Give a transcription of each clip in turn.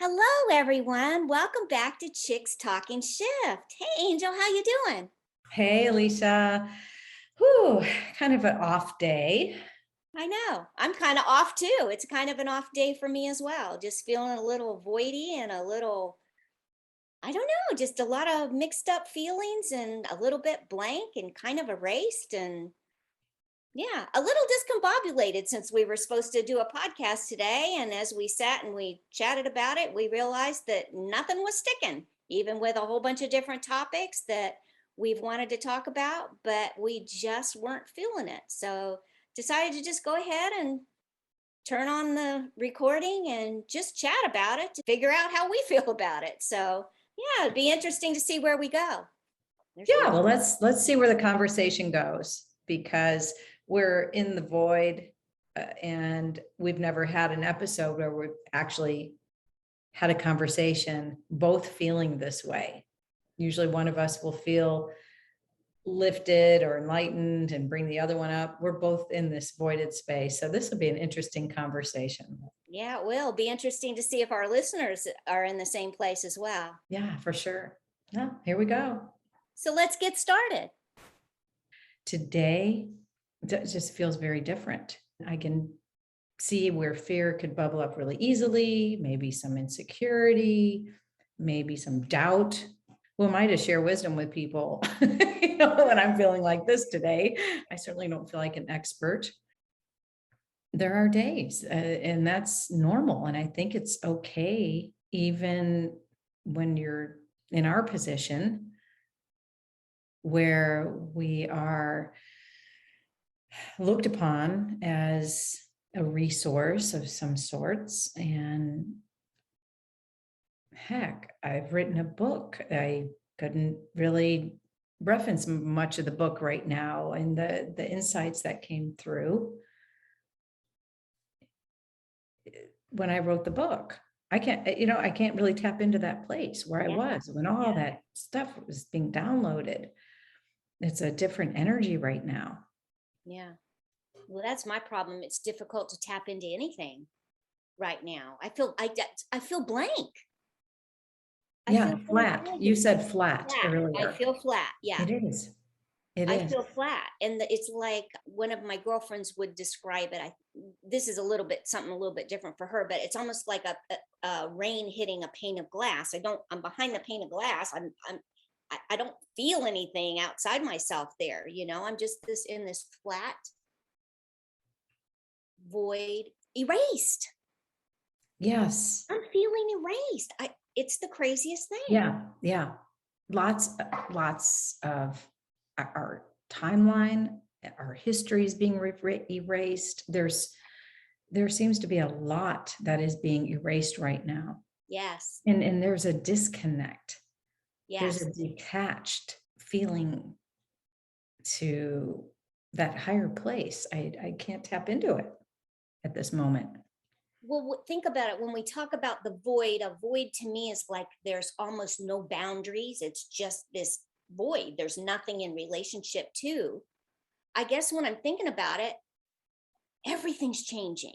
Hello, everyone. Welcome back to Chicks Talking Shift. Hey, Angel, how you doing? Hey, Alecia. Whew, kind of an off day. I know. I'm kind of off too. It's kind of an off day for me as well. Just feeling a little voidy and a little, I don't know, just a lot of mixed up feelings and a little bit blank and kind of erased and yeah, a little discombobulated since we were supposed to do a podcast today. And as we sat and we chatted about it, we realized that nothing was sticking, even with a whole bunch of different topics that we've wanted to talk about, but we just weren't feeling it. So decided to just go ahead and turn on the recording and just chat about it to figure out how we feel about it. So yeah, it'd be interesting to see where we go. There's a Yeah, lot. well, let's see where the conversation goes because we're in the void, and we've never had an episode where we've actually had a conversation, both feeling this way. Usually, one of us will feel lifted or enlightened and bring the other one up. We're both in this voided space, so this will be an interesting conversation. Yeah, it will be interesting to see if our listeners are in the same place as well. Yeah, for sure. Yeah, here we go. So let's get started. Today just feels very different. I can see where fear could bubble up really easily, maybe some insecurity, maybe some doubt. Who am I to share wisdom with people? When I'm feeling like this today, I certainly don't feel like an expert. There are days, and that's normal. And I think it's okay, even when you're in our position where we are looked upon as a resource of some sorts. And heck, I've written a book. I couldn't really reference much of the book right now and the insights that came through when I wrote the book. I can't really tap into that place where I Yeah, was when all yeah, that stuff was being downloaded. It's a different energy right now. yeah. Well, that's my problem. It's difficult to tap into anything right now. I feel blank. I Yeah, feel really flat. blank. You said flat Flat. I earlier. feel flat. Yeah. It is. It I is. feel flat. And it's like one of my girlfriends would describe it. This is a little bit something a little bit different for her, but it's almost like a rain hitting a pane of glass. I'm behind the pane of glass. I don't feel anything outside myself there. I'm just in this flat void, erased. Yes. I'm feeling erased. It's the craziest thing. Yeah. Yeah. Lots of our timeline, our history is being erased. There seems to be a lot that is being erased right now. Yes. And there's a disconnect. There's Yes. a detached feeling to that higher place. I can't tap into it at this moment. Well, think about it. When we talk about the void, a void to me is like there's almost no boundaries. It's just this void. There's nothing in relationship to. I guess when I'm thinking about it, everything's changing.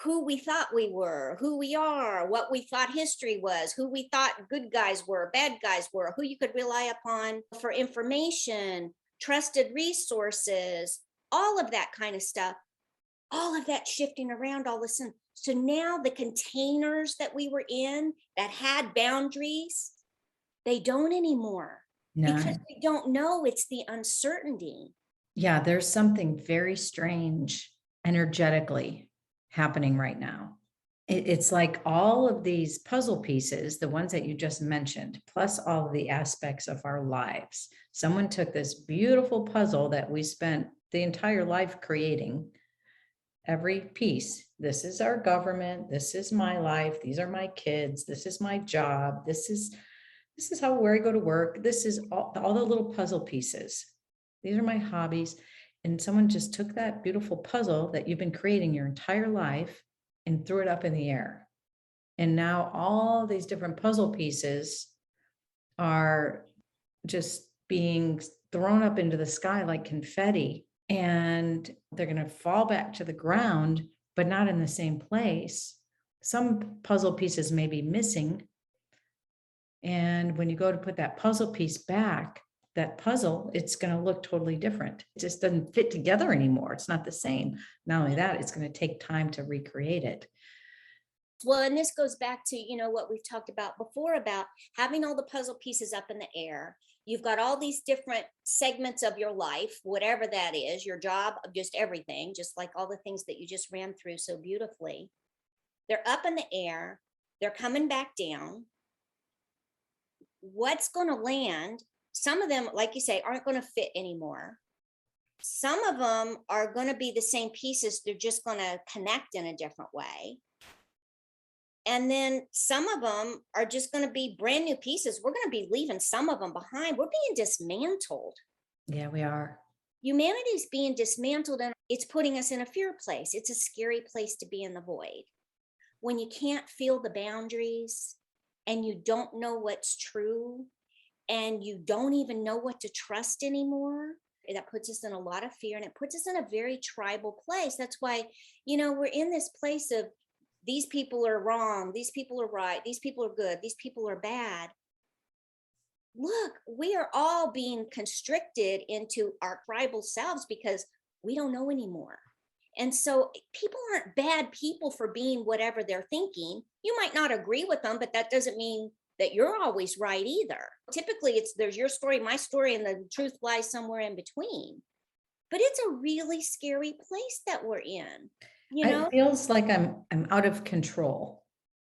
Who we thought we were, who we are, what we thought history was, who we thought good guys were, bad guys were, who you could rely upon for information, trusted resources, all of that kind of stuff, all of that shifting around all of a sudden. So now the containers that we were in that had boundaries, they don't anymore because None. we don't know. It's the uncertainty. Yeah, there's something very strange energetically happening right now. It's like all of these puzzle pieces, the ones that you just mentioned, plus all of the aspects of our lives. Someone took this beautiful puzzle that we spent the entire life creating, every piece. This is our government. This is my life. These are my kids. This is my job. This is where I go to work. This is all the little puzzle pieces. These are my hobbies. And someone just took that beautiful puzzle that you've been creating your entire life and threw it up in the air. And now all these different puzzle pieces are just being thrown up into the sky like confetti. And they're going to fall back to the ground, but not in the same place. some puzzle pieces may be missing. And when you go to put that puzzle piece back, that puzzle, it's going to look totally different. It just doesn't fit together anymore. It's not the same. Not only that, it's going to take time to recreate it. Well, and this goes back to, what we've talked about before about having all the puzzle pieces up in the air. You've got all these different segments of your life, whatever that is, your job, just everything, just like all the things that you just ran through so beautifully. They're up in the air. They're coming back down. What's going to land? Some of them, like you say, aren't going to fit anymore. Some of them are going to be the same pieces. They're just going to connect in a different way. And then some of them are just going to be brand new pieces. We're going to be leaving some of them behind. We're being dismantled. Yeah, we are. Humanity is being dismantled, and it's putting us in a fear place. It's a scary place to be in the void. When you can't feel the boundaries and you don't know what's true and you don't even know what to trust anymore, that puts us in a lot of fear, and it puts us in a very tribal place. That's why, we're in this place of these people are wrong, these people are right, these people are good, these people are bad. Look, we are all being constricted into our tribal selves because we don't know anymore. And so people aren't bad people for being whatever they're thinking. You might not agree with them, but that doesn't mean that you're always right either. Typically, there's your story, my story, and the truth lies somewhere in between. But it's a really scary place that we're in. It feels like I'm out of control.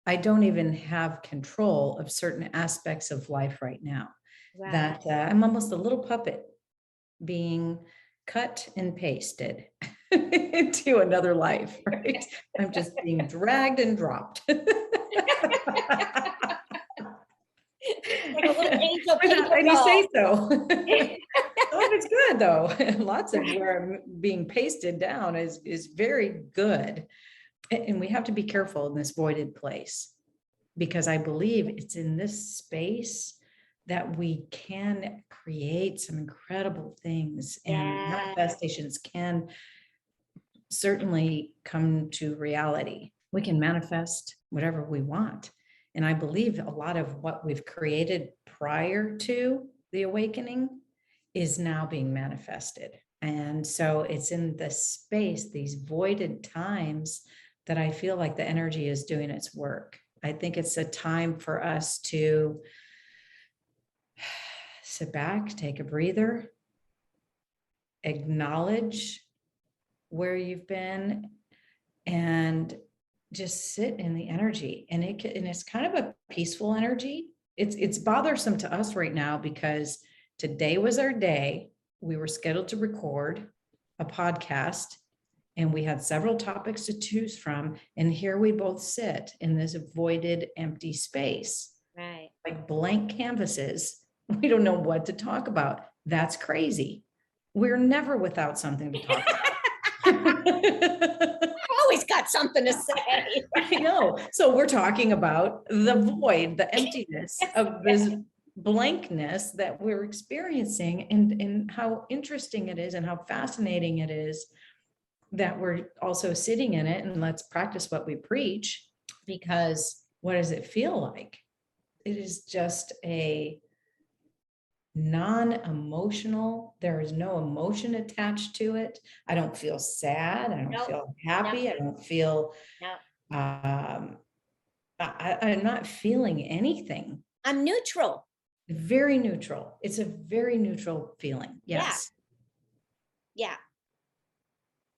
I don't even have control of certain aspects of life right now. Wow. That I'm almost a little puppet being cut and pasted into another life, right? I'm just being dragged and dropped. Like a little angel paper And you doll. say so. Some of it's good though. Lots of where I'm being pasted down is very good. And we have to be careful in this voided place, because I believe it's in this space that we can create some incredible things, and manifestations can certainly come to reality. We can manifest whatever we want. And I believe a lot of what we've created prior to the awakening is now being manifested. And so it's in the space, these voided times, that I feel like the energy is doing its work. I think it's a time for us to sit back, take a breather, acknowledge where you've been, and just sit in the energy. And it's kind of a peaceful energy. It's bothersome to us right now because today was our day. We were scheduled to record a podcast, and we had several topics to choose from. And here we both sit in this voided, empty space, Right? Like blank canvases. We don't know what to talk about. That's crazy. We're never without something to talk about. Always got something to say. I know. So we're talking about the void, the emptiness of this blankness that we're experiencing, and how interesting it is and how fascinating it is that we're also sitting in it. And let's practice what we preach, because what does it feel like? It is just a non-emotional, there is no emotion attached to it. I don't feel sad. I don't feel happy. I don't feel, I'm not feeling anything. I'm neutral. Very neutral. It's a very neutral feeling. Yes. Yeah.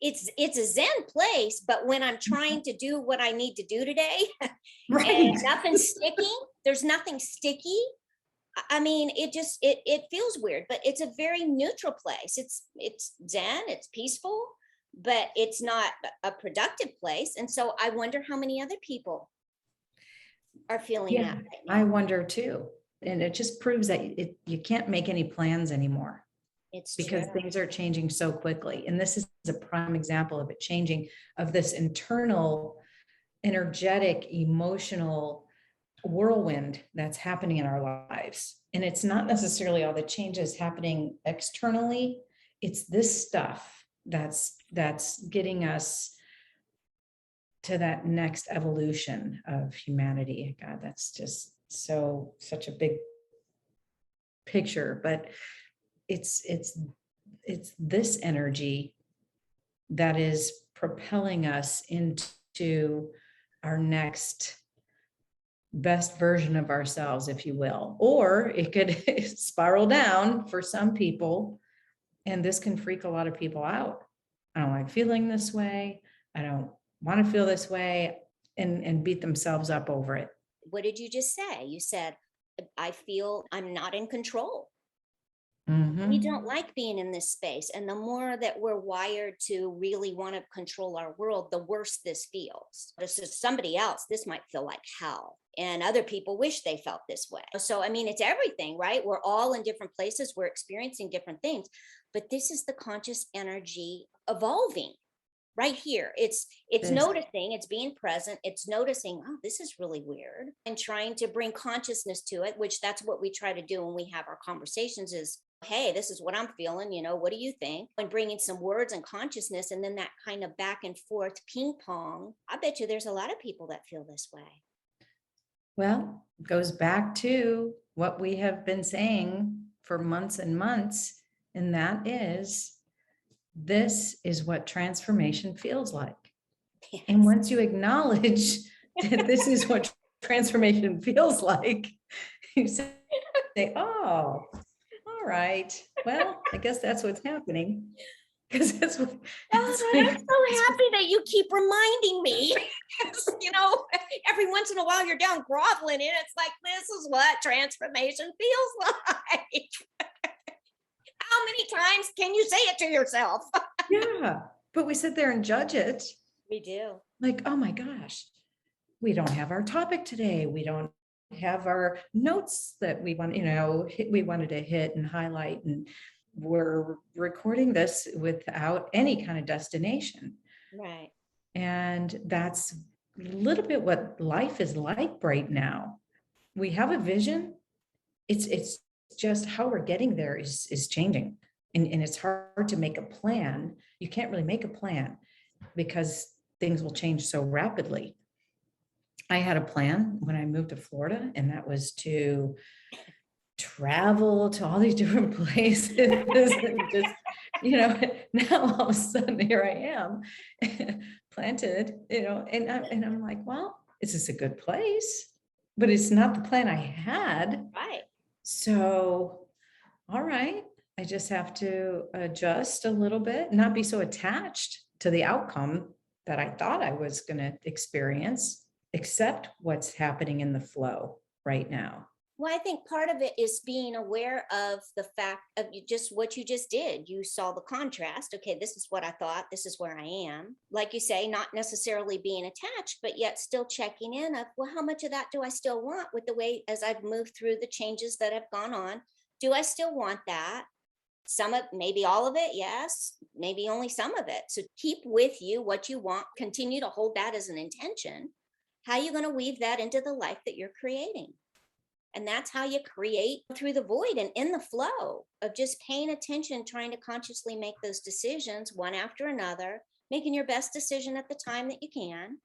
It's a Zen place, but when I'm trying to do what I need to do today, Right. and nothing's sticking, there's nothing sticky. I mean, it feels weird, but it's a very neutral place. It's Zen, it's peaceful, but it's not a productive place. And so I wonder how many other people are feeling that right now. I wonder too. And it just proves that you can't make any plans anymore. It's because true. Things are changing so quickly. And this is a prime example of it changing, of this internal, energetic, emotional whirlwind that's happening in our lives. And it's not necessarily all the changes happening externally. It's this stuff that's getting us to that next evolution of humanity. God, that's just such a big picture, but it's this energy that is propelling us into our next best version of ourselves, if you will. Or it could spiral down for some people, and this can freak a lot of people out. I don't like feeling this way. I don't want to feel this way, and beat themselves up over it. What did you just say? You said, I feel I'm not in control. We don't Mhm. like being in this space. And the more that we're wired to really want to control our world, the worse this feels. This is somebody else, this might feel like hell. And other people wish they felt this way. So, I mean, it's everything, right? We're all in different places, we're experiencing different things. But this is the conscious energy evolving right here. It's This, noticing, it's being present, it's noticing, oh, this is really weird, and trying to bring consciousness to it, which that's what we try to do when we have our conversations is, hey, this is what I'm feeling, what do you think? And bringing some words and consciousness, and then that kind of back and forth ping pong. I bet you there's a lot of people that feel this way. well, goes back to what we have been saying for months and months, and that is, this is what transformation feels like. And Yes. once you acknowledge that this is what transformation feels like, you say, oh, all right, well, I guess that's what's happening. Because Oh, but I'm so happy that you keep reminding me. Every once in a while you're down groveling, and it's like, this is what transformation feels like. How many times can you say it to yourself? yeah, but we sit there and judge it We do. like, oh my gosh, we don't have our topic today. We don't have our notes that we want, we wanted to hit and highlight, and we're recording this without any kind of destination. Right. And that's a little bit what life is like right now. We have a vision. It's just how we're getting there is changing. And it's hard to make a plan. You can't really make a plan because things will change so rapidly. I had a plan when I moved to Florida, and that was to travel to all these different places and just, now all of a sudden here I am planted, and I'm like, well, is this a good place? But it's not the plan I had. Right. So, all right, I just have to adjust a little bit, not be so attached to the outcome that I thought I was going to experience, accept what's happening in the flow right now. Well, I think part of it is being aware of the fact of just what you just did. You saw the contrast. Okay, this is what I thought. This is where I am. Like you say, not necessarily being attached, but yet still checking in of, well, how much of that do I still want with the way as I've moved through the changes that have gone on? Do I still want that? Some of, maybe all of it, yes, maybe only some of it. So keep with you what you want, continue to hold that as an intention. How are you going to weave that into the life that you're creating? And that's how you create through the void and in the flow of just paying attention, trying to consciously make those decisions one after another, making your best decision at the time that you can.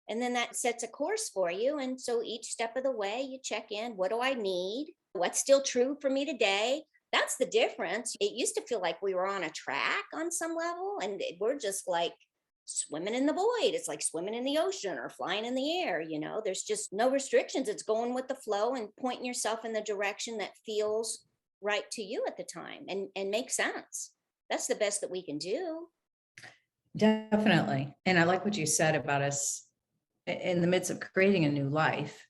And then that sets a course for you. And so each step of the way, you check in, what do I need? What's still true for me today? That's the difference. It used to feel like we were on a track on some level, and we're just like swimming in the void. It's like swimming in the ocean or flying in the air. There's just no restrictions. It's going with the flow and pointing yourself in the direction that feels right to you at the time and makes sense. That's the best that we can do. Definitely. And I like what you said about us in the midst of creating a new life,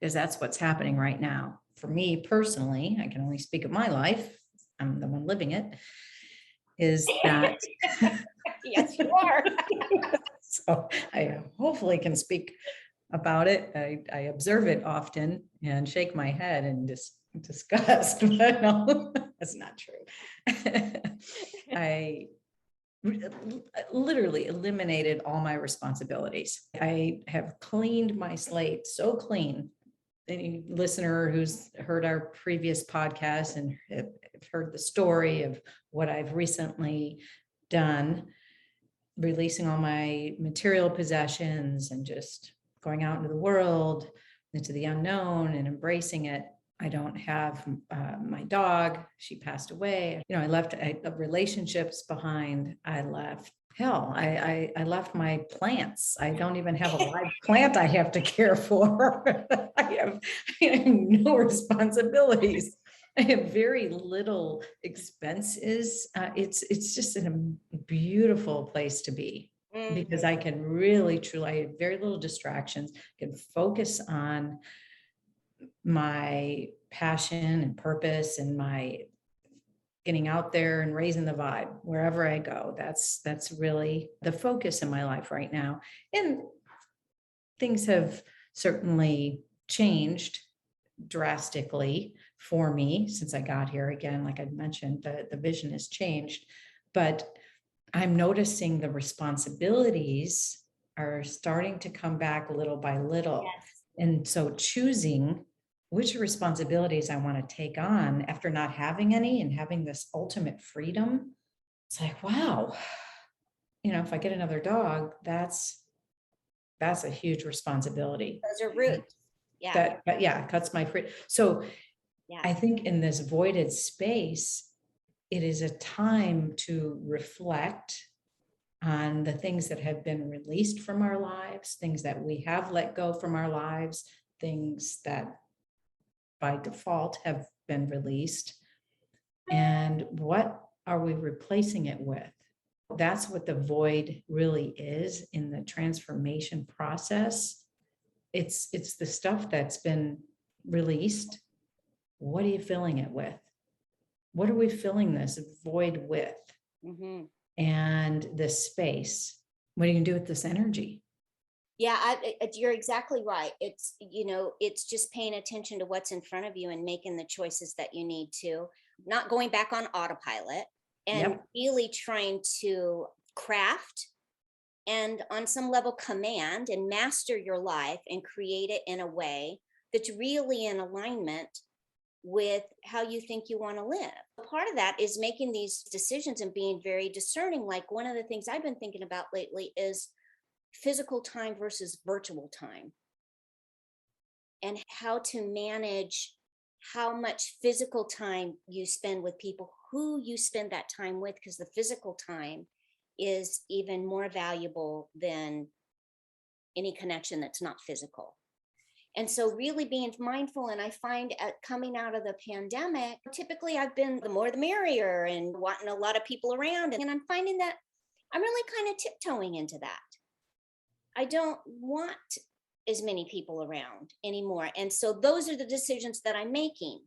because that's what's happening right now. For me personally, I can only speak of my life. I'm the one living it. Is that Yes, you are. so I hopefully can speak about it. I observe it often and shake my head and disgust, but no, that's not true. I literally eliminated all my responsibilities. I have cleaned my slate so clean. Any listener who's heard our previous podcast and have heard the story of what I've recently done, releasing all my material possessions and just going out into the world, into the unknown and embracing it. I don't have my dog. She passed away. You know, I left relationships behind. I left, hell, I left my plants. I don't even have a live plant I have to care for. I have no responsibilities. I have very little expenses. It's just a beautiful place to be because Mhm. I can really, truly, I have very little distractions, can focus on my passion and purpose and my getting out there and raising the vibe wherever I go. That's really the focus in my life right now. And things have certainly changed drastically for me since I got here. Again, like I mentioned, the vision has changed, but I'm noticing the responsibilities are starting to come back little by little. Yes. And so choosing which responsibilities I want to take on after not having any and having this ultimate freedom, it's like, wow, you know, if I get another dog, that's a huge responsibility. Those are roots. Yeah. That, but yeah, it cuts my free. So Yeah. I think in this voided space, it is a time to reflect on the things that have been released from our lives, things that we have let go from our lives, things that by default have been released. And what are we replacing it with? That's what the void really is in the transformation process. It's the stuff that's been released. What are you filling it with? What are we filling this void with? Mhm. And this space, what are you gonna do with this energy? Yeah, you're exactly right. It's just paying attention to what's in front of you and making the choices that you need to, not going back on autopilot and Yep. really trying to craft and on some level command and master your life and create it in a way that's really in alignment with how you think you want to live. Part of that is making these decisions and being very discerning. Like one of the things I've been thinking about lately is physical time versus virtual time and how to manage how much physical time you spend with people, who you spend that time with, because the physical time is even more valuable than any connection that's not physical. And so, really being mindful, and I find coming out of the pandemic, typically I've been the more the merrier and wanting a lot of people around. And I'm finding that I'm really kind of tiptoeing into that. I don't want as many people around anymore. And so, those are the decisions that I'm making.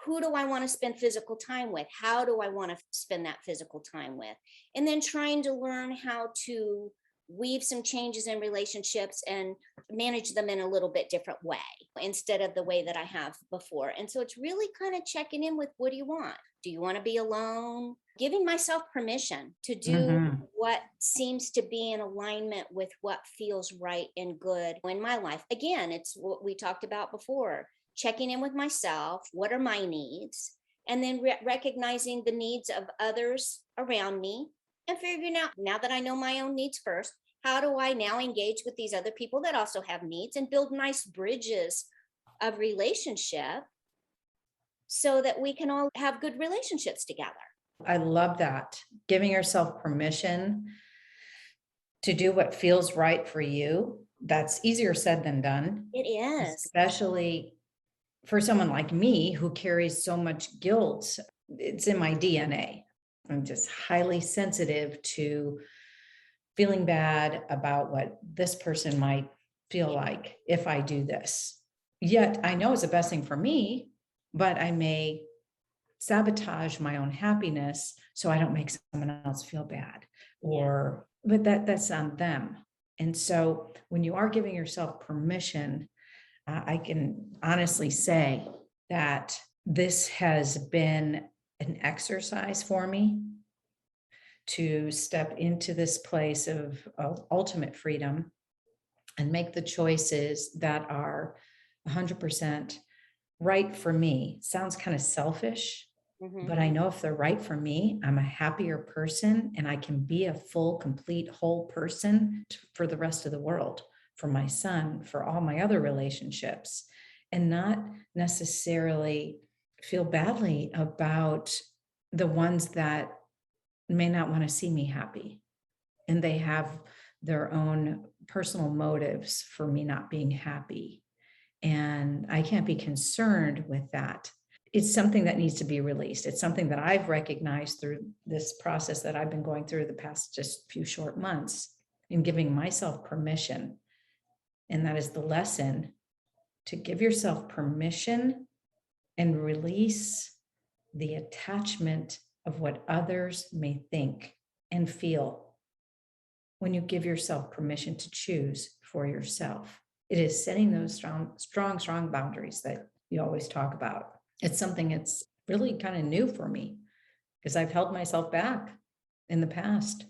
Who do I want to spend physical time with? How do I want to spend that physical time with? And then trying to learn how to weave some changes in relationships and manage them in a little bit different way instead of the way that I have before. And so it's really kind of checking in with, what do you want? Do you want to be alone? Giving myself permission to do Mhm. what seems to be in alignment with what feels right and good in my life. Again, it's what we talked about before, checking in with myself. What are my needs? And then recognizing the needs of others around me and figuring out, now that I know my own needs first, how do I now engage with these other people that also have needs and build nice bridges of relationship so that we can all have good relationships together. I love that. Giving yourself permission to do what feels right for you. That's easier said than done, It is. especially for someone like me who carries so much guilt. It's in my DNA. I'm just highly sensitive to feeling bad about what this person might feel like if I do this. Yet I know it's the best thing for me, but I may sabotage my own happiness so I don't make someone else feel bad, Yeah. or but that's on them. And so when you are giving yourself permission, I can honestly say that this has been an exercise for me to step into this place of ultimate freedom and make the choices that are 100% right for me. Sounds kind of selfish, Hmm. But I know if they're right for me, I'm a happier person and I can be a full, complete, whole person for the rest of the world, for my son, for all my other relationships, and not necessarily feel badly about the ones that may not want to see me happy. And they have their own personal motives for me not being happy. And I can't be concerned with that. It's something that needs to be released. It's something that I've recognized through this process that I've been going through the past just few short months, and giving myself permission. And that is the lesson, to give yourself permission and release the attachment of what others may think and feel when you give yourself permission to choose for yourself. It is setting those strong boundaries that you always talk about. It's something that's really kind of new for me, because I've held myself back in the past,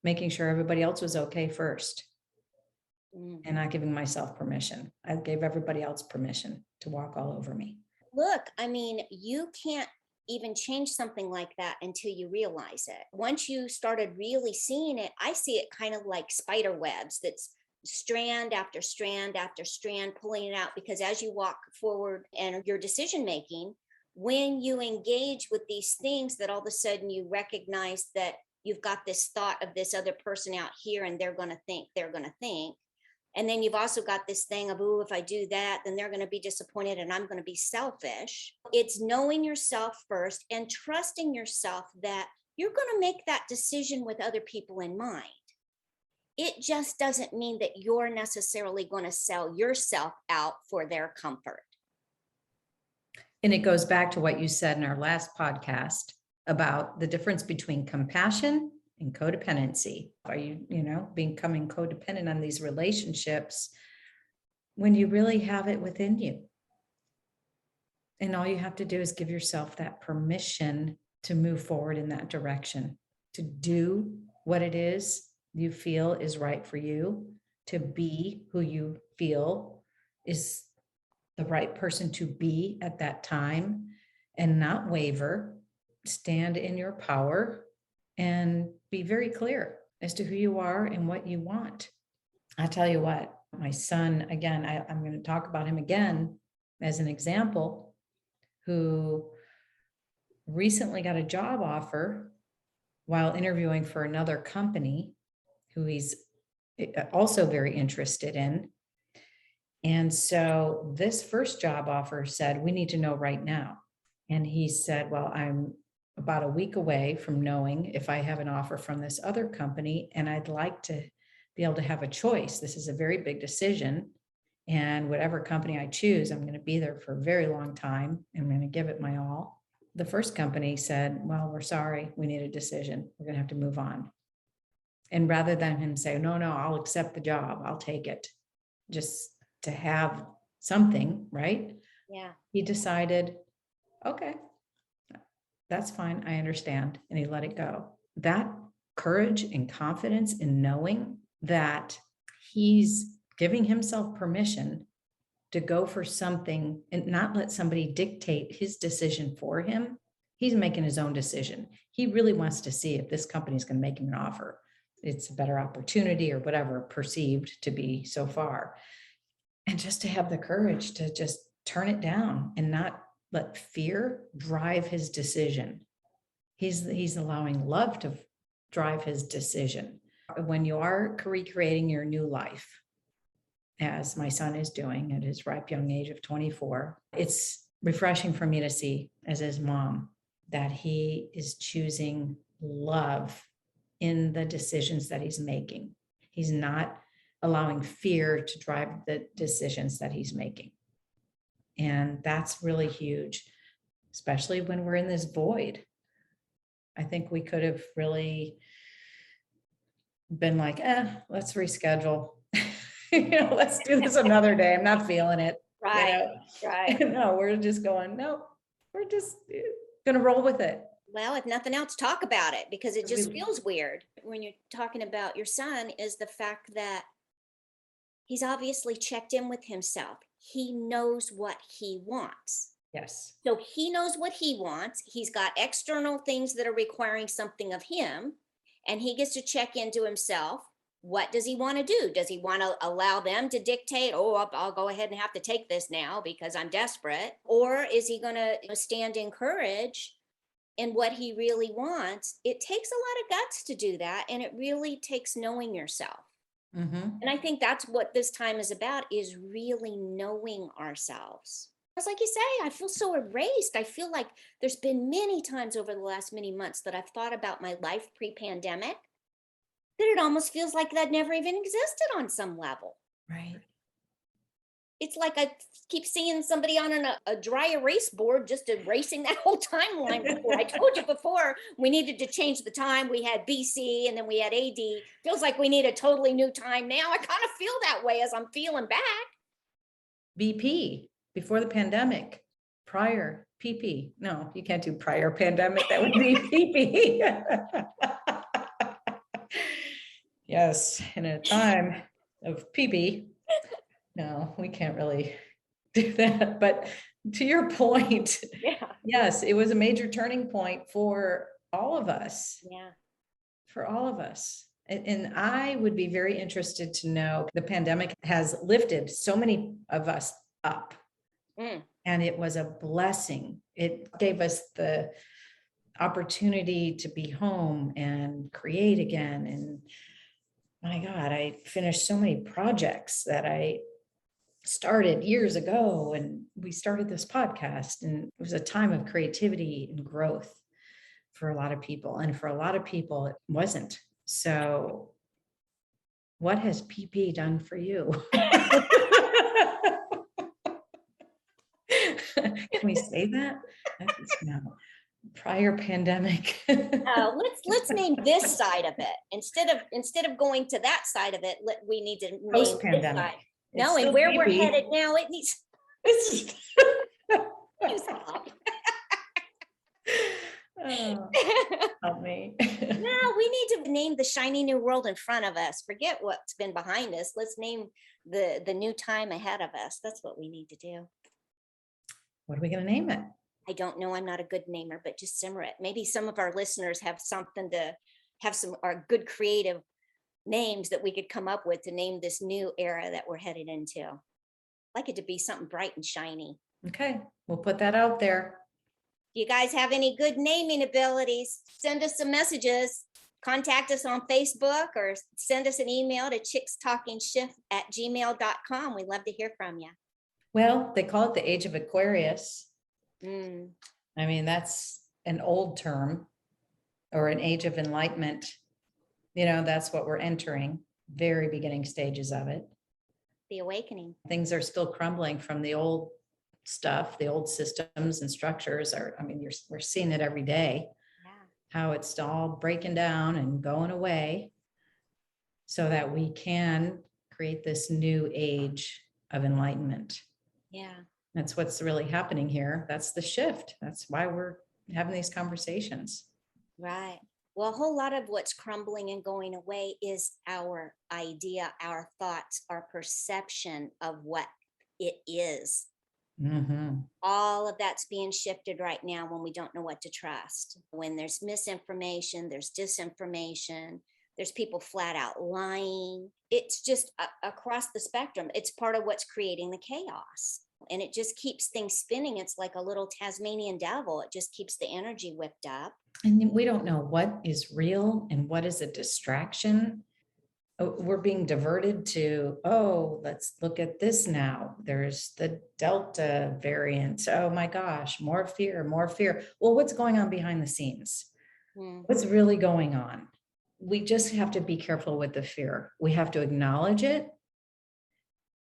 making sure everybody else was okay first and Hmm. not giving myself permission. I gave everybody else permission to walk all over me. Look, I mean, you can't even change something like that until you realize it. Once you started really seeing it, I see it kind of like spider webs, that's strand after strand after strand pulling it out, because as you walk forward and your decision making, when you engage with these things, that all of a sudden you recognize that you've got this thought of this other person out here, and they're going to think. And then you've also got this thing of, oh, if I do that, then they're going to be disappointed and I'm going to be selfish. It's knowing yourself first and trusting yourself that you're going to make that decision with other people in mind. It just doesn't mean that you're necessarily going to sell yourself out for their comfort. And it goes back to what you said in our last podcast about the difference between compassion and codependency. Are you becoming codependent on these relationships when you really have it within you? And all you have to do is give yourself that permission to move forward in that direction, to do what it is you feel is right for you, to be who you feel is the right person to be at that time, and not waver, stand in your power, and be very clear as to who you are and what you want. I tell you what, my son, again, I'm going to talk about him again as an example, who recently got a job offer while interviewing for another company who he's also very interested in. And so this first job offer said, we need to know right now. And he said, well, I'm about a week away from knowing if I have an offer from this other company, and I'd like to be able to have a choice. This is a very big decision. And whatever company I choose, I'm going to be there for a very long time. I'm going to give it my all. The first company said, well, we're sorry, we need a decision. We're going to have to move on. And rather than him say, no, I'll accept the job, I'll take it, just to have something, right? Yeah. He decided, okay, that's fine, I understand. And he let it go. That courage and confidence in knowing that he's giving himself permission to go for something and not let somebody dictate his decision for him. He's making his own decision. He really wants to see if this company is going to make him an offer. It's a better opportunity or whatever perceived to be so far. And just to have the courage to just turn it down and not let fear drive his decision. He's allowing love to drive his decision. When you are recreating your new life, as my son is doing at his ripe young age of 24, it's refreshing for me to see as his mom that he is choosing love in the decisions that he's making. He's not allowing fear to drive the decisions that he's making. And that's really huge, especially when we're in this void. I think we could have really been like, let's reschedule. Let's do this another day. I'm not feeling it. Right. Right. No, we're just going, no, we're just gonna roll with it. Well, if nothing else, talk about it, because it just We- feels weird when you're talking about your son, is the fact that he's obviously checked in with himself. He knows what he wants. Yes. So he knows what he wants. He's got external things that are requiring something of him, and he gets to check into himself. What does he want to do? Does he want to allow them to dictate, oh, I'll go ahead and have to take this now because I'm desperate? Or is he going to stand in courage in what he really wants? It takes a lot of guts to do that. And it really takes knowing yourself. Mm-hmm. And I think that's what this time is about, is really knowing ourselves. Because like you say, I feel so erased. I feel like there's been many times over the last many months that I've thought about my life pre-pandemic, that it almost feels like that never even existed on some level. Right. It's like I keep seeing somebody on a dry erase board just erasing that whole timeline before. I told you before we needed to change the time. We had BC and then we had AD. Feels like we need a totally new time now. I kind of feel that way as I'm feeling back. BP, before the pandemic, prior PP. No, you can't do prior pandemic. That would be PP. Yes, in a time of PP. No, we can't really do that. But to your point, Yeah. yes, it was a major turning point for all of us, Yeah. for all of us. And I would be very interested to know, the pandemic has lifted so many of us up, Mm. and it was a blessing. It gave us the opportunity to be home and create again. And my God, I finished so many projects that I started years ago, and we started this podcast, and it was a time of creativity and growth for a lot of people. And for a lot of people, it wasn't. So what has PP done for you? Can we say that? No. Prior pandemic. Let's name this side of it instead of going to that side of it. We need to name Post this pandemic. side. No, and where we're headed now, it needs. You stop. Oh, help me. No, we need to name the shiny new world in front of us. Forget what's been behind us. Let's name the new time ahead of us. That's what we need to do. What are we going to name it? I don't know. I'm not a good namer, but just simmer it. Maybe some of our listeners have something to have some are good creative names that we could come up with to name this new era that we're headed into. I'd like it to be something bright and shiny. Okay, we'll put that out there. If you guys have any good naming abilities, send us some messages. Contact us on Facebook or send us an email to chickstalkingshift@gmail.com. We'd love to hear from you. Well, they call it the age of Aquarius. Mm. I mean, that's an old term, or an age of enlightenment. You know, that's what we're entering, very beginning stages of it. The awakening. Things are still crumbling from the old stuff, the old systems and structures are, I mean, we're seeing it every day, Yeah. how it's all breaking down and going away, so that we can create this new age of enlightenment. Yeah. That's what's really happening here. That's the shift. That's why we're having these conversations. Right. Well, a whole lot of what's crumbling and going away is our idea, our thoughts, our perception of what it is. Mm-hmm. All of that's being shifted right now when we don't know what to trust. When there's misinformation, there's disinformation, there's people flat out lying. It's just across the spectrum. It's part of what's creating the chaos. And it just keeps things spinning. It's like a little Tasmanian devil. It just keeps the energy whipped up. And we don't know what is real and what is a distraction. We're being diverted to, oh, let's look at this now. There's the Delta variant. Oh my gosh, more fear, more fear. Well, what's going on behind the scenes? What's really going on? We just have to be careful with the fear. We have to acknowledge it,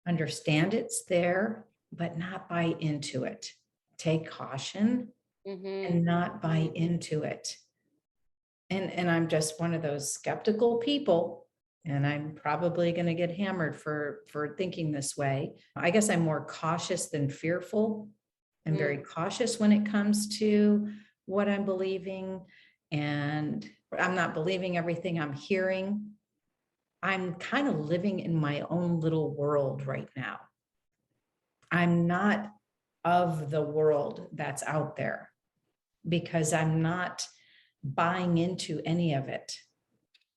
understand it's there, but not buy into it. Take caution and not buy into it. And I'm just one of those skeptical people, and I'm probably going to get hammered for thinking this way. I guess I'm more cautious than fearful. I'm very cautious when it comes to what I'm believing, and I'm not believing everything I'm hearing. I'm kind of living in my own little world right now. I'm not of the world that's out there, because I'm not buying into any of it.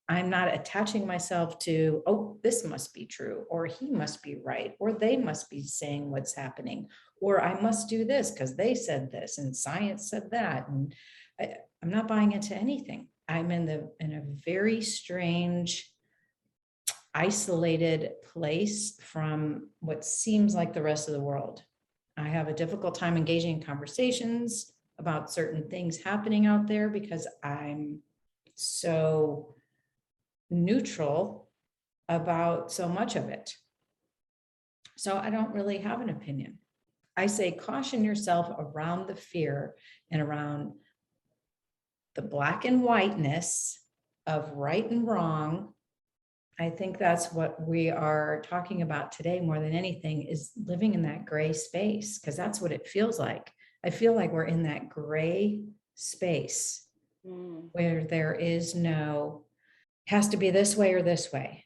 I'm not attaching myself to, oh, this must be true, or he must be right, or they must be saying what's happening, or I must do this because they said this and science said that. And I'm not buying into anything. I'm in a very strange, isolated place from what seems like the rest of the world. I have a difficult time engaging in conversations about certain things happening out there because I'm so neutral about so much of it. So I don't really have an opinion. I say caution yourself around the fear and around the black and whiteness of right and wrong. I think that's what we are talking about today more than anything, is living in that gray space, because that's what it feels like. I feel like we're in that gray space where there is no, has to be this way or this way.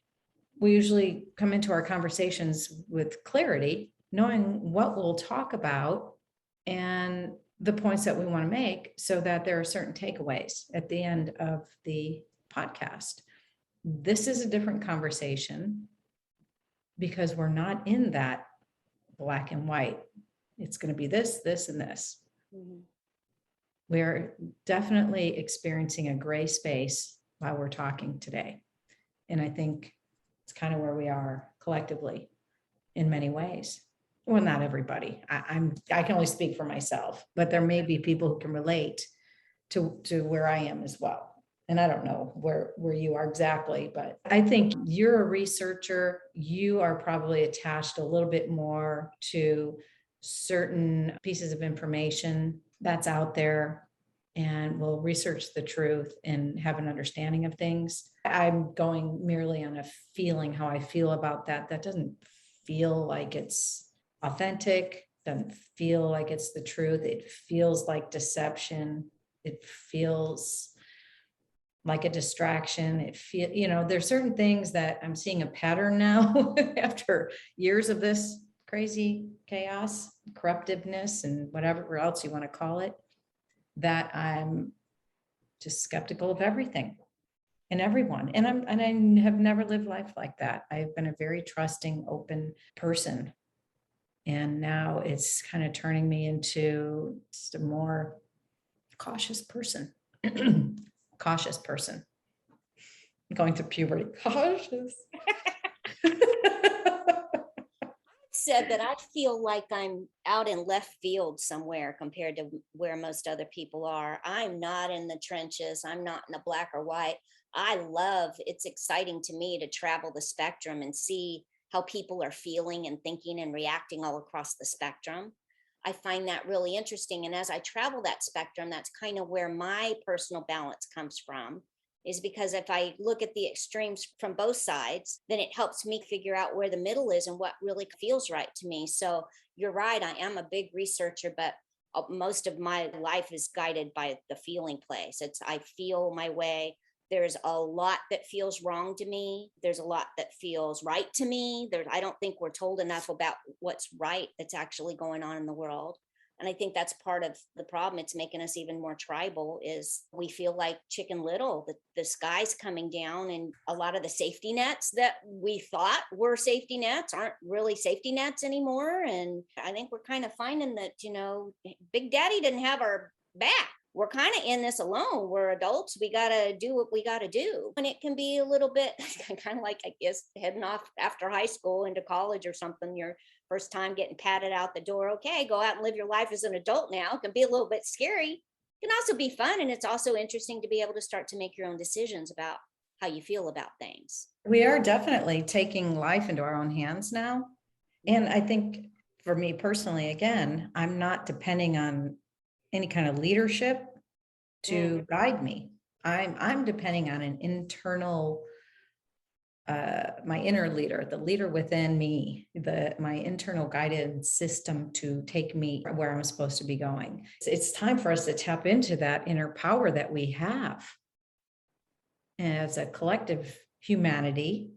We usually come into our conversations with clarity, knowing what we'll talk about and the points that we want to make, so that there are certain takeaways at the end of the podcast. This is a different conversation because we're not in that black and white. It's going to be this, this, and this. We're definitely experiencing a gray space while we're talking today. And I think it's kind of where we are collectively in many ways. Well, not everybody. I can only speak for myself, but there may be people who can relate to where I am as well. And I don't know where you are exactly, but I think you're a researcher. You are probably attached a little bit more to certain pieces of information that's out there, and will research the truth and have an understanding of things. I'm going merely on a feeling, how I feel about that. That doesn't feel like it's authentic, doesn't feel like it's the truth. It feels like deception. It feels like a distraction. There's certain things that I'm seeing a pattern now after years of this crazy chaos, corruptiveness, and whatever else you want to call it, that I'm just skeptical of everything and everyone. And I have never lived life like that. I've been a very trusting, open person. And now it's kind of turning me into just a more cautious person. Cautious person. Going through puberty. Cautious. Said that I feel like I'm out in left field somewhere compared to where most other people are. I'm not in the trenches. I'm not in the black or white. It's exciting to me to travel the spectrum and see how people are feeling and thinking and reacting all across the spectrum. I find that really interesting. And as I travel that spectrum, that's kind of where my personal balance comes from, is because if I look at the extremes from both sides, then it helps me figure out where the middle is and what really feels right to me. So you're right. I am a big researcher, but most of my life is guided by the feeling place. I feel my way. There's a lot that feels wrong to me. There's a lot that feels right to me. I don't think we're told enough about what's right that's actually going on in the world. And I think that's part of the problem. It's making us even more tribal, is we feel like Chicken Little, the sky's coming down, and a lot of the safety nets that we thought were safety nets aren't really safety nets anymore. And I think we're kind of finding that, Big Daddy didn't have our back. We're kind of in this alone. We're adults. We got to do what we got to do. And it can be a little bit kind of like, I guess, heading off after high school into college or something. Your first time getting patted out the door. Okay, go out and live your life as an adult now. It can be a little bit scary. It can also be fun. And it's also interesting to be able to start to make your own decisions about how you feel about things. We are definitely taking life into our own hands now. And I think for me personally, again, I'm not depending on any kind of leadership to guide me. I'm depending on an internal, my inner leader, the leader within me, my internal guidance system to take me where I'm supposed to be going. It's time for us to tap into that inner power that we have as a collective humanity,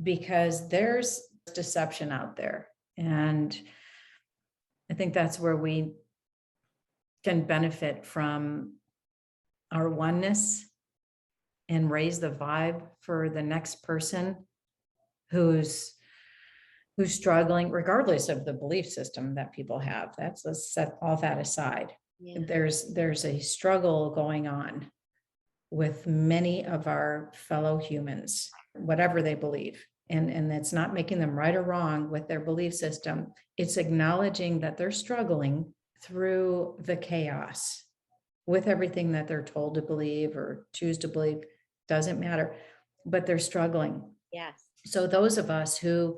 because there's deception out there. And think that's where we can benefit from our oneness and raise the vibe for the next person who's struggling, regardless of the belief system that people have. Let's set all that aside. Yeah. There's a struggle going on with many of our fellow humans, whatever they believe. And it's not making them right or wrong with their belief system. It's acknowledging that they're struggling through the chaos with everything that they're told to believe or choose to believe, doesn't matter, but they're struggling. Yes. So those of us who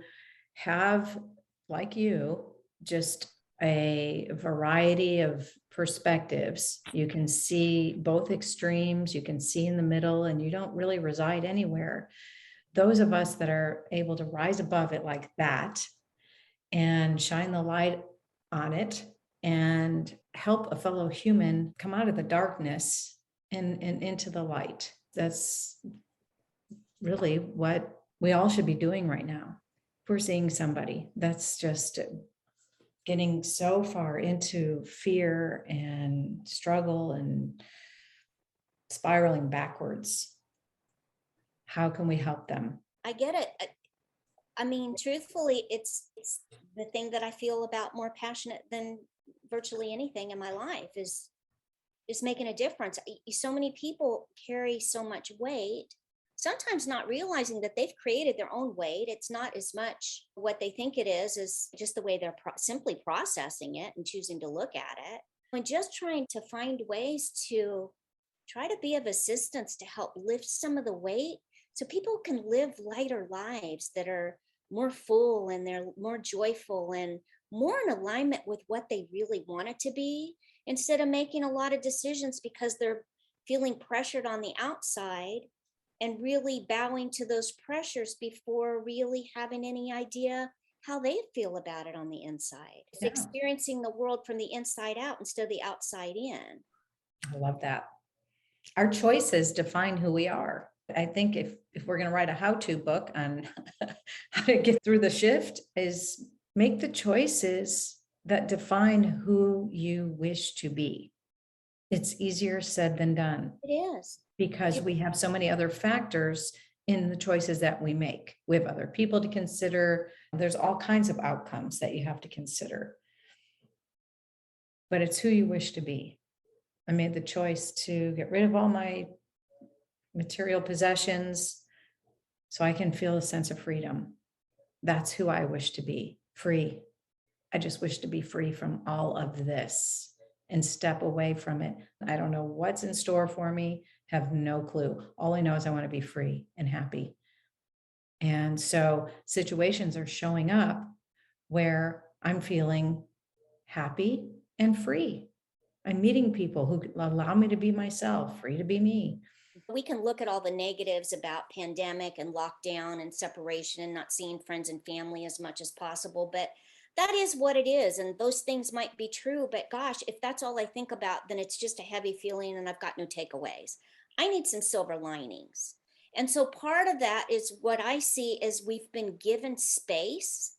have, like you, just a variety of perspectives, you can see both extremes, you can see in the middle, and you don't really reside anywhere. Those of us that are able to rise above it like that and shine the light on it and help a fellow human come out of the darkness and into the light. That's really what we all should be doing right now. If we're seeing somebody that's just getting so far into fear and struggle and spiraling backwards, how can we help them? I get it. I mean, truthfully, it's the thing that I feel about more passionate than virtually anything in my life is making a difference. So many people carry so much weight, sometimes not realizing that they've created their own weight. It's not as much what they think it is just the way they're simply processing it and choosing to look at it. And just trying to find ways to try to be of assistance to help lift some of the weight so people can live lighter lives that are more full and they're more joyful and more in alignment with what they really want it to be, instead of making a lot of decisions because they're feeling pressured on the outside and really bowing to those pressures before really having any idea how they feel about it on the inside. It's Yeah. experiencing the world from the inside out instead of the outside in. I love that. Our choices define who we are. I think if we're going to write a how-to book on how to get through the shift, is make the choices that define who you wish to be. It's easier said than done It is. because we have so many other factors in the choices that we make. We have other people to consider. There's all kinds of outcomes that you have to consider. But it's who you wish to be. I made the choice to get rid of all my material possessions so I can feel a sense of freedom. That's who I wish to be, free. I just wish to be free from all of this and step away from it. I don't know what's in store for me, have no clue. All I know is I want to be free and happy. And so situations are showing up where I'm feeling happy and free. I'm meeting people who allow me to be myself, free to be me. We can look at all the negatives about pandemic and lockdown and separation and not seeing friends and family as much as possible, but that is what it is. And those things might be true, but gosh, if that's all I think about, then it's just a heavy feeling and I've got no takeaways. I need some silver linings. And so part of that is what I see is we've been given space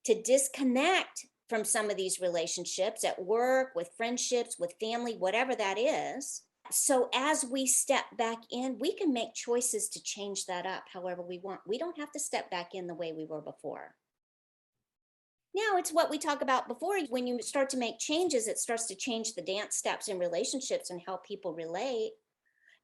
to disconnect from some of these relationships at work, with friendships, with family, whatever that is. So as we step back in, we can make choices to change that up however we want. We don't have to step back in the way we were before. Now, it's what we talk about before. When you start to make changes, it starts to change the dance steps in relationships and how people relate.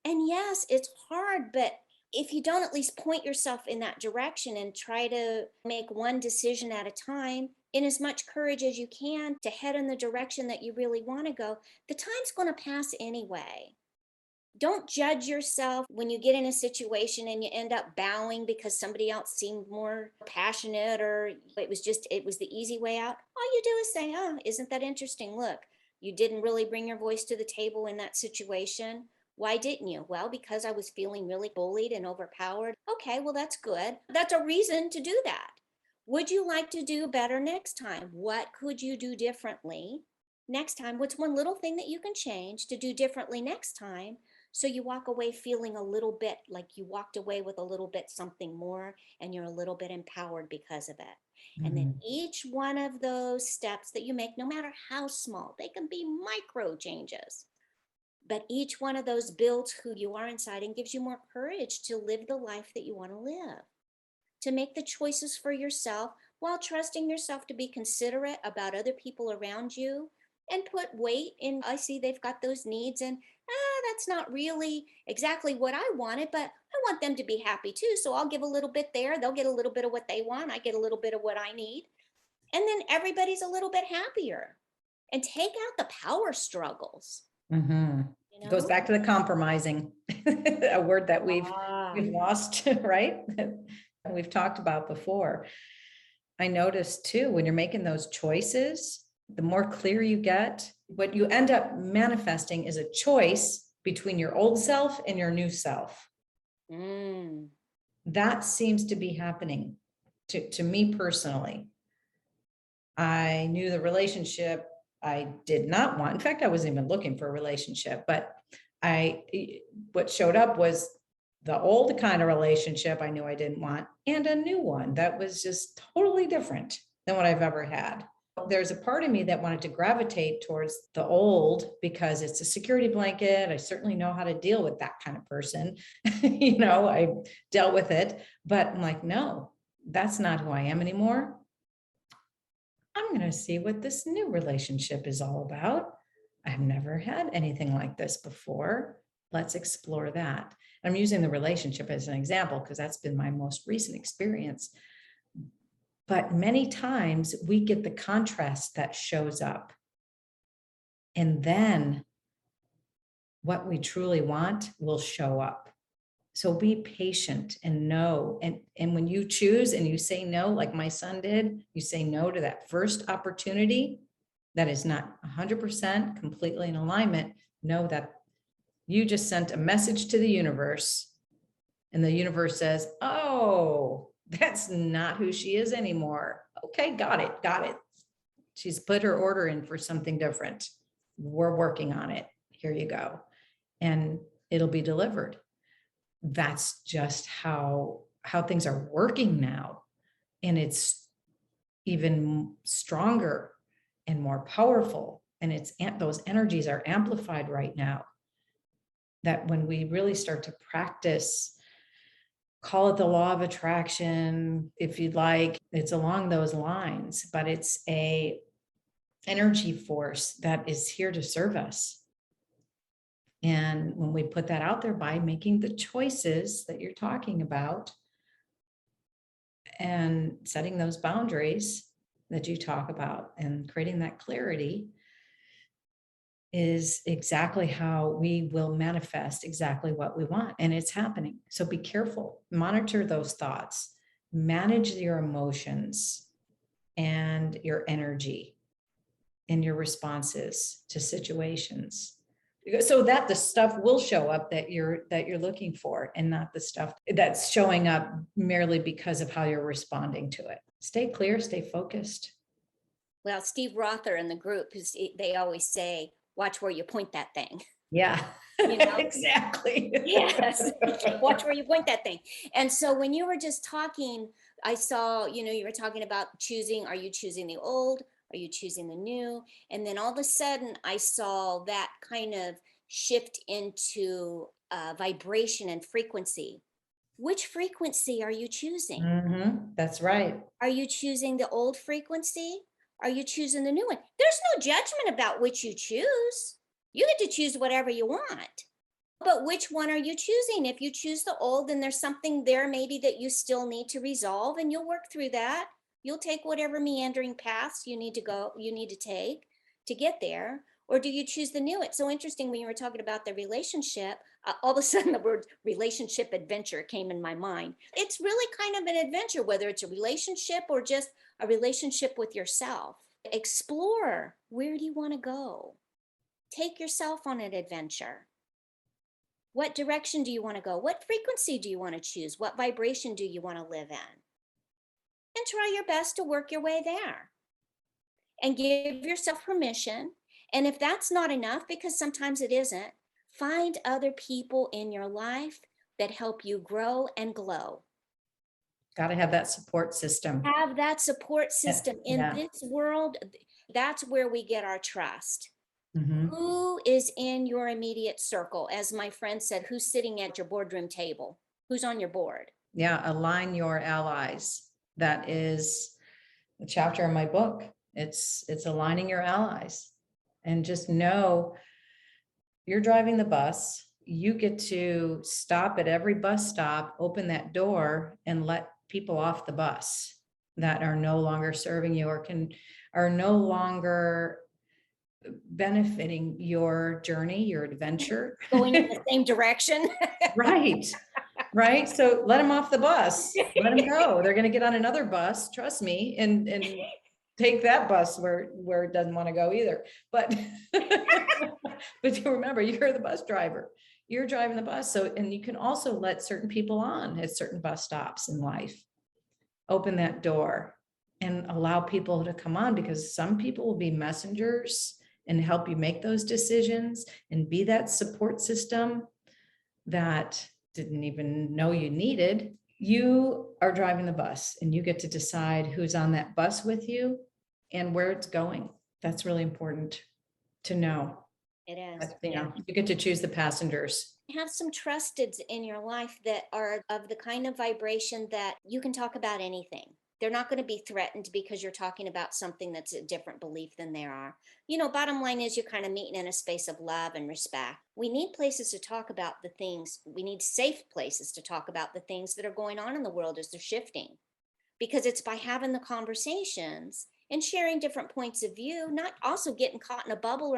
And yes, it's hard, but if you don't at least point yourself in that direction and try to make one decision at a time in as much courage as you can to head in the direction that you really want to go, the time's going to pass anyway. Don't judge yourself when you get in a situation and you end up bowing because somebody else seemed more passionate or it was the easy way out. All you do is say, oh, isn't that interesting? Look, you didn't really bring your voice to the table in that situation. Why didn't you? Well, because I was feeling really bullied and overpowered. Okay, well, that's good. That's a reason to do that. Would you like to do better next time? What could you do differently next time? What's one little thing that you can change to do differently next time? So you walk away feeling a little bit like you walked away with a little bit something more and you're a little bit empowered because of it. And then Mhm. each one of those steps that you make, no matter how small, they can be micro changes. But each one of those builds who you are inside and gives you more courage to live the life that you want to live, to make the choices for yourself while trusting yourself to be considerate about other people around you and put weight in. I see they've got those needs, and that's not really exactly what I wanted, but I want them to be happy too. So I'll give a little bit there. They'll get a little bit of what they want. I get a little bit of what I need. And then everybody's a little bit happier. And take out the power struggles, Mhm. you It goes know? back to the compromising, a word that we've Ah. lost, right? That we've talked about before. I noticed too, when you're making those choices, the more clear you get, what you end up manifesting is a choice between your old self and your new self. Mm. That seems to be happening to me personally. I knew the relationship I did not want. In fact, I wasn't even looking for a relationship, but what showed up was the old kind of relationship I knew I didn't want, and a new one that was just totally different than what I've ever had. There's a part of me that wanted to gravitate towards the old because it's a security blanket. I certainly know how to deal with that kind of person. I dealt with it, but I'm like, no, that's not who I am anymore. I'm going to see what this new relationship is all about. I've never had anything like this before. Let's explore that. I'm using the relationship as an example because that's been my most recent experience. But many times we get the contrast that shows up. And then what we truly want will show up. So be patient and know. And when you choose and you say no, like my son did, you say no to that first opportunity that is not 100% completely in alignment, know that you just sent a message to the universe. And the universe says, oh, that's not who she is anymore. Okay, got it, got it. She's put her order in for something different. We're working on it. Here you go. And it'll be delivered. That's just how things are working now. And it's even stronger and more powerful. And those energies are amplified right now. That when we really start to practice, call it the law of attraction, if you'd like, it's along those lines, but it's a energy force that is here to serve us. And when we put that out there by making the choices that you're talking about and setting those boundaries that you talk about and creating that clarity, is exactly how we will manifest exactly what we want. And it's happening. So be careful, monitor those thoughts, manage your emotions and your energy and your responses to situations, so that the stuff will show up that you're looking for, and not the stuff that's showing up merely because of how you're responding to it. Stay clear, stay focused. Well, Steve Rother in the group, they always say, watch where you point that thing, Yeah. you know? Exactly. Yes. Watch where you point that thing. And so when you were just talking, I saw, you were talking about choosing, are you choosing the old? Are you choosing the new? And then all of a sudden I saw that kind of shift into vibration and frequency. Which frequency are you choosing? That's right. Are you choosing the old frequency? Are you choosing the new one? There's no judgment about which you choose. You get to choose whatever you want. But which one are you choosing? If you choose the old, then there's something there maybe that you still need to resolve, and you'll work through that. You'll take whatever meandering paths you need to take to get there. Or do you choose the new? It's so interesting when you were talking about the relationship. All of a sudden, the word relationship adventure came in my mind. It's really kind of an adventure, whether it's a relationship or just a relationship with yourself. Explore, where do you want to go? Take yourself on an adventure. What direction do you want to go? What frequency do you want to choose? What vibration do you want to live in? And try your best to work your way there and give yourself permission. And if that's not enough, because sometimes it isn't, find other people in your life that help you grow and glow. Got to have that support system. Have that support system in Yeah. this world. That's where we get our trust. Mhm. Who is in your immediate circle? As my friend said, who's sitting at your boardroom table? Who's on your board? Yeah, align your allies. That is a chapter in my book. It's aligning your allies. And just know you're driving the bus. You get to stop at every bus stop, open that door, and let people off the bus that are no longer serving you or are no longer benefiting your journey, your adventure. Going in the same direction. Right. Right. So let them off the bus. Let them go. They're going to get on another bus, trust me, and take that bus where it doesn't want to go either. But but you remember, you're the bus driver. You're driving the bus. So, and you can also let certain people on at certain bus stops in life. Open that door and allow people to come on, because some people will be messengers and help you make those decisions and be that support system that didn't even know you needed. You are driving the bus and you get to decide who's on that bus with you and where it's going. That's really important to know. It is. That, you know, you get to choose the passengers. Have some trusteds in your life that are of the kind of vibration that you can talk about anything. They're not going to be threatened because you're talking about something that's a different belief than they are. You know, bottom line is you're kind of meeting in a space of love and respect. We need places to talk about the things, we need safe places to talk about the things that are going on in the world as they're shifting. Because it's by having the conversations and sharing different points of view, not also getting caught in a bubble or